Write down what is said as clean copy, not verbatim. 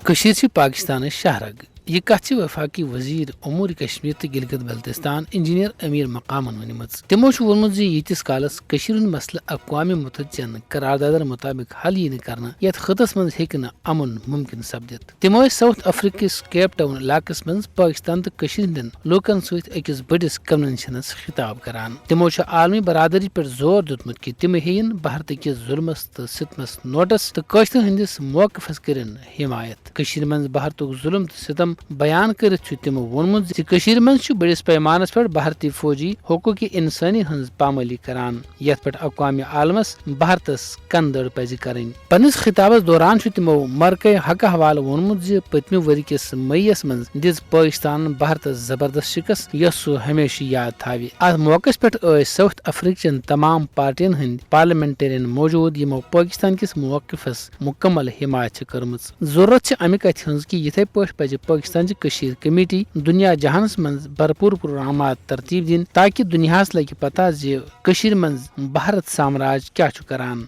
کشیر پاکستان شہرگ یہ کت وفاقی وزیر امور کشمیر تو گلگت بلتستان انجینئر امیر مقامن ونم تمو وونمت یتس کالس ہند مسئلہ اقوام متحدہ قراردادن مطابق حل یہ کرنا یت خطس من ہیکہ امن ممکن سپدت تمو ساؤتھ افریقہ کیپ ٹاؤن علاقہ من پاکستان تو ہندین لوکن ست اکس بڑس کنونشنس خطاب کران تمو عالمی برادری پر زور دتمت کہ تم ہین بھارت کس ظلمس تو ستمس نوٹس تو قشر ہندس موقفس کرن حمایت من بھارت ظلم تو ستم بیان کرت تمو وونمت من بڑس پیمانس پر بھارتی فوجی حقوق انسانی ہنز پامالی کران یت پہ اقوام عالمس بھارتس کندڑ پز کریں پنس خطابس دوران تمو مرکہ حق حوالہ وونمت پتمہ وری کس مئیس من دز پاکستان بھارتس زبردست شکست یس سہ ہمیشہ یاد تھاوی ات موقع پہ ساؤتھ افریقچن تمام پارٹین ہند پارلیمنٹرین موجود یمو پاکستان کس موقفس مکمل حمایت کرمز ضرورت امہ کتھ ہز کہ یتھے پہ پز پاکستان کشیر کمیٹی دنیا جہانس من بھرپور پروگرامات ترتیب دن تاکہ دنیاس لگہ پتہ کشیر من بھارت سامراج کیا کران